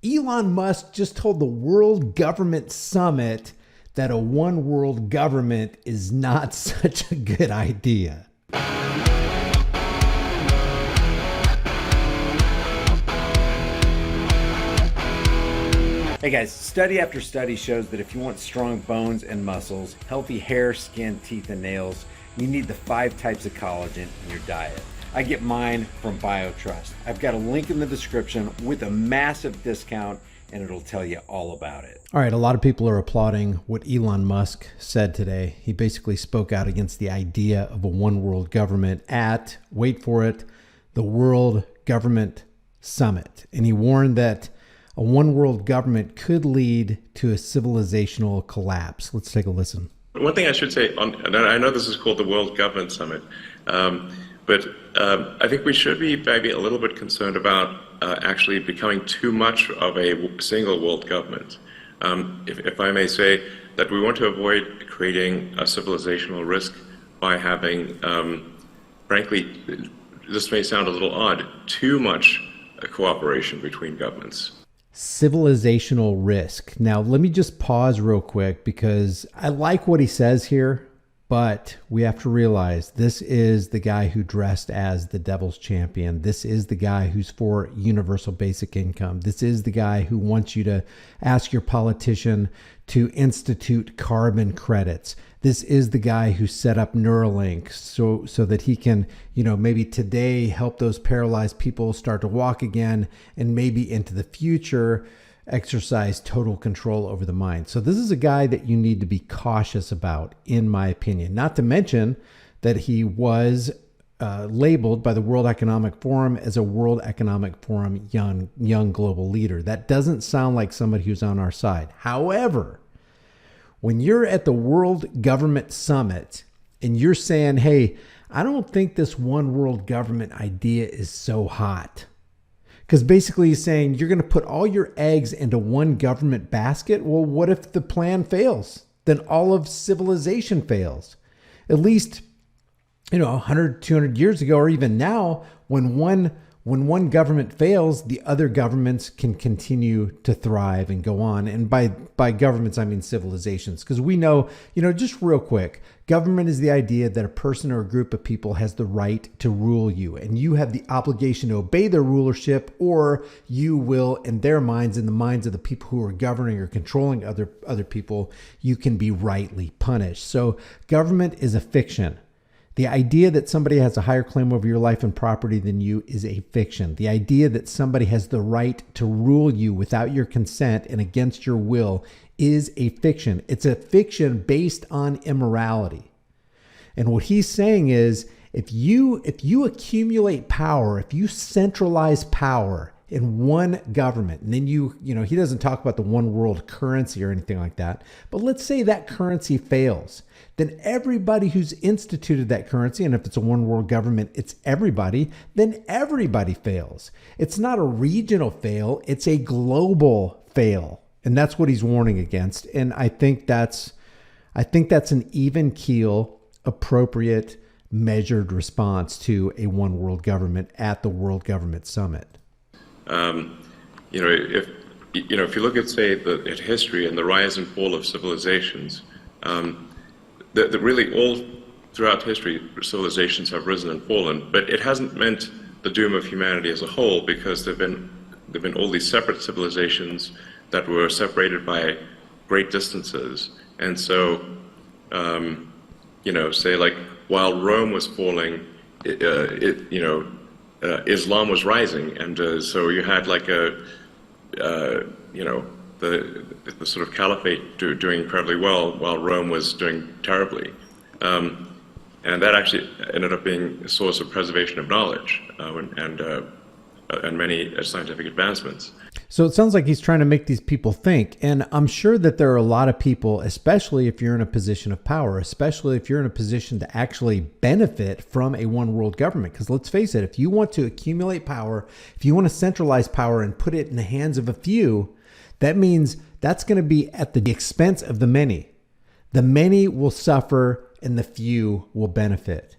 Elon Musk just told the World Government Summit that a one world government is not such a good idea. Hey guys, study after study shows that if you want strong bones and muscles, healthy hair, skin, teeth, and nails, you need the 5 types of collagen in your diet. I get mine from BioTrust. I've got a link in the description with a massive discount, and it'll tell you all about it. All right, a lot of people are applauding what Elon Musk said today. He basically spoke out against the idea of a one world government at, wait for it, the World Government Summit. And he warned that a one world government could lead to a civilizational collapse. Let's take a listen. One thing I should say, and I know this is called the World Government Summit, but I think we should be maybe a little bit concerned about actually becoming too much of a single world government. If I may say that we want to avoid creating a civilizational risk by having, frankly, this may sound a little odd, too much cooperation between governments. Civilizational risk. Now, let me just pause real quick because I like what he says here, but we have to realize this is the guy who dressed as the devil's champion. This is the guy who's for universal basic income. This is the guy who wants you to ask your politician to institute carbon credits. This is the guy who set up Neuralink so that he can, maybe today help those paralyzed people start to walk again, and maybe into the future exercise total control over the mind. So this is a guy that you need to be cautious about, in my opinion. Not to mention that he was labeled by the World Economic Forum as a World Economic Forum young global leader. That doesn't sound like somebody who's on our side. However, when you're at the World Government Summit and you're saying, hey, I don't think this one world government idea is so hot. Because basically he's saying you're going to put all your eggs into one government basket. Well, what if the plan fails? Then all of civilization fails. At least, 100, 200 years ago, or even now, when one government fails, the other governments can continue to thrive and go on. And by governments, I mean civilizations. Because we know, just real quick, government is the idea that a person or a group of people has the right to rule you. And you have the obligation to obey their rulership, or you will, in their minds, in the minds of the people who are governing or controlling other people, you can be rightly punished. So government is a fiction. The idea that somebody has a higher claim over your life and property than you is a fiction. The idea that somebody has the right to rule you without your consent and against your will is a fiction. It's a fiction based on immorality. And what he's saying is, if you accumulate power, if you centralize power in one government, and then he doesn't talk about the one world currency or anything like that, but let's say that currency fails, then everybody who's instituted that currency, and if it's a one world government, it's everybody, then everybody fails. It's not a regional fail, it's a global fail. And that's what he's warning against. And I think that's an even keel, appropriate, measured response to a one world government at the World Government Summit. If you look at, say, at history and the rise and fall of civilizations, really all throughout history, civilizations have risen and fallen, but it hasn't meant the doom of humanity as a whole, because there've been all these separate civilizations that were separated by great distances. And so, say like while Rome was falling, Islam was rising, and so you had like the sort of caliphate doing incredibly well while Rome was doing terribly, and that actually ended up being a source of preservation of knowledge and many scientific advancements. So it sounds like he's trying to make these people think. And I'm sure that there are a lot of people, especially if you're in a position of power, especially if you're in a position to actually benefit from a one world government. Because let's face it, if you want to accumulate power, if you want to centralize power and put it in the hands of a few, that means that's going to be at the expense of the many. The many will suffer and the few will benefit.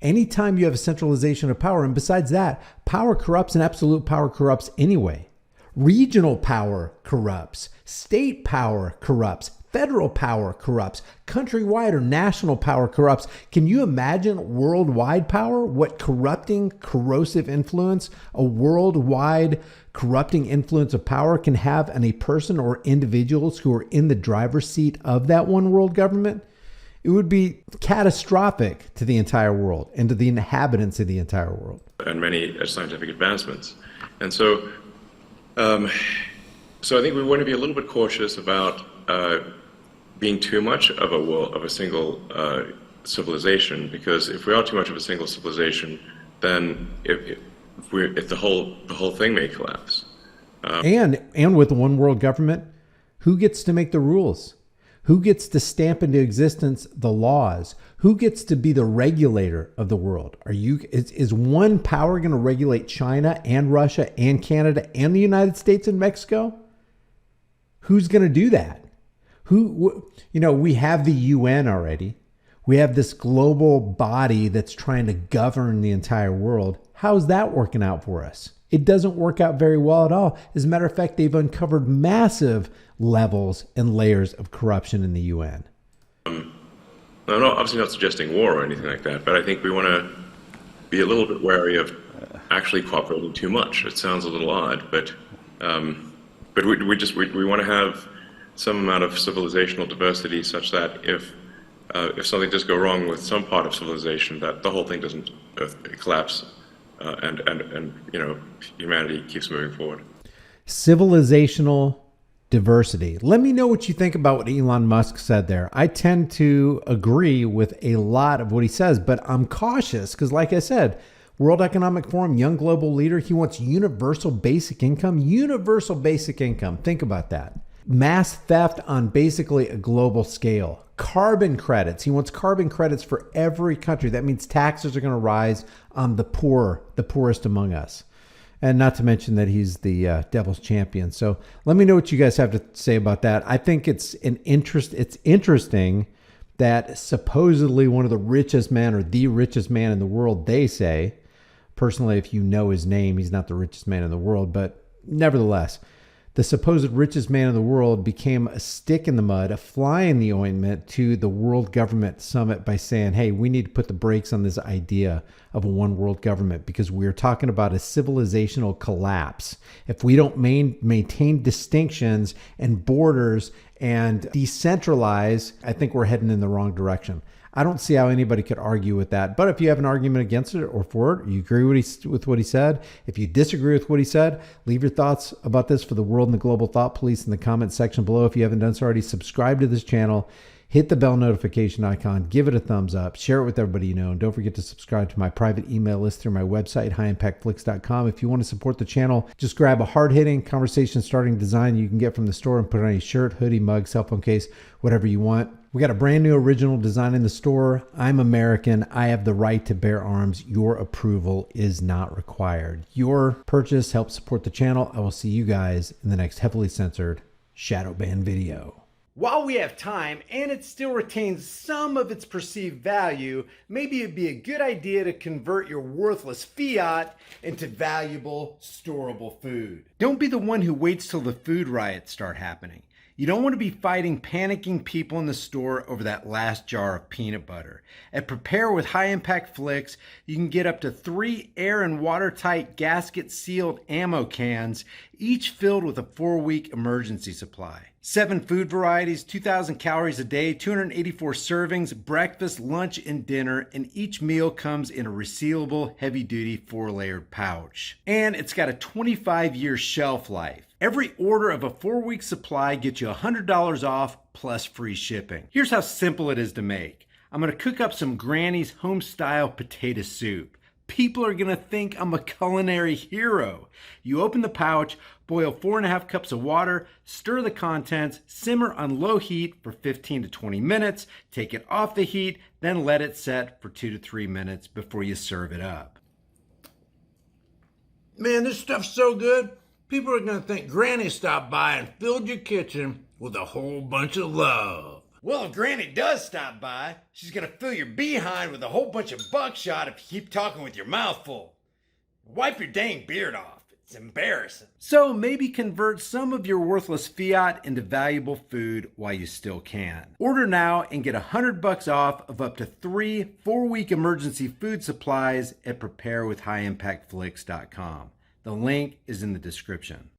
Anytime you have a centralization of power, and besides that, power corrupts and absolute power corrupts anyway. Regional power corrupts. State power corrupts. Federal power corrupts. Countrywide or national power corrupts. Can you imagine worldwide power? What corrupting, corrosive influence a worldwide corrupting influence of power can have on a person or individuals who are in the driver's seat of that one world government? It would be catastrophic to the entire world and to the inhabitants of the entire world. And many scientific advancements. And so, I think we want to be a little bit cautious about being too much of a single civilization, because if we are too much of a single civilization, then if the whole thing may collapse. And with the one world government, who gets to make the rules? Who gets to stamp into existence the laws? Who gets to be the regulator of the world? Is one power going to regulate China and Russia and Canada and the United States and Mexico? Who's going to do that? We have the UN already. We have this global body that's trying to govern the entire world. How's that working out for us? It doesn't work out very well at all. As a matter of fact, they've uncovered massive levels and layers of corruption in the UN. I'm obviously not suggesting war or anything like that, but I think we want to be a little bit wary of actually cooperating too much. It sounds a little odd, but we want to have some amount of civilizational diversity such that if something does go wrong with some part of civilization, that the whole thing doesn't collapse, and humanity keeps moving forward. Civilizational diversity. Let me know what you think about what Elon Musk said there. I tend to agree with a lot of what he says, but I'm cautious because, like I said, World Economic Forum, young global leader, he wants universal basic income. Universal basic income. Think about that. Mass theft on basically a global scale. Carbon credits. He wants carbon credits for every country. That means taxes are going to rise on the poor, the poorest among us. And not to mention that he's the devil's champion. So let me know what you guys have to say about that. I think it's interesting that supposedly one of the richest men, or the richest man in the world, they say. Personally, if you know his name, he's not the richest man in the world, but nevertheless, the supposed richest man in the world became a stick in the mud, a fly in the ointment to the World Government Summit by saying, hey, we need to put the brakes on this idea of a one world government because we're talking about a civilizational collapse. If we don't maintain distinctions and borders and decentralize, I think we're heading in the wrong direction. I don't see how anybody could argue with that. But if you have an argument against it or for it, you agree with what he said, if you disagree with what he said, leave your thoughts about this for the world and the global thought police in the comment section below. If you haven't done so already, subscribe to this channel, hit the bell notification icon, give it a thumbs up, share it with everybody you know, and don't forget to subscribe to my private email list through my website, highimpactflix.com. If you want to support the channel, just grab a hard-hitting, conversation-starting design you can get from the store and put it on a shirt, hoodie, mug, cell phone case, whatever you want. We got a brand new original design in the store. I'm American. I have the right to bear arms. Your approval is not required. Your purchase helps support the channel. I will see you guys in the next heavily censored shadow ban video. While we have time and it still retains some of its perceived value, maybe it'd be a good idea to convert your worthless fiat into valuable, storable food. Don't be the one who waits till the food riots start happening. You don't want to be fighting panicking people in the store over that last jar of peanut butter. At Prepare with High Impact Flicks, you can get up to 3 air and watertight gasket sealed ammo cans, each filled with a 4-week emergency supply. 7 food varieties, 2,000 calories a day, 284 servings, breakfast, lunch, and dinner, and each meal comes in a resealable, heavy-duty 4-layered pouch. And it's got a 25-year shelf life. Every order of a 4-week supply gets you $100 off plus free shipping. Here's how simple it is to make. I'm going to cook up some Granny's home-style potato soup. People are going to think I'm a culinary hero. You open the pouch, boil 4.5 cups of water, stir the contents, simmer on low heat for 15 to 20 minutes, take it off the heat, then let it set for 2 to 3 minutes before you serve it up. Man, this stuff's so good. People are going to think Granny stopped by and filled your kitchen with a whole bunch of love. Well, if Granny does stop by, she's going to fill your behind with a whole bunch of buckshot if you keep talking with your mouth full. Wipe your dang beard off. It's embarrassing. So maybe convert some of your worthless fiat into valuable food while you still can. Order now and get $100 off of up to 3 4-week emergency food supplies at preparewithhighimpactflix.com. The link is in the description.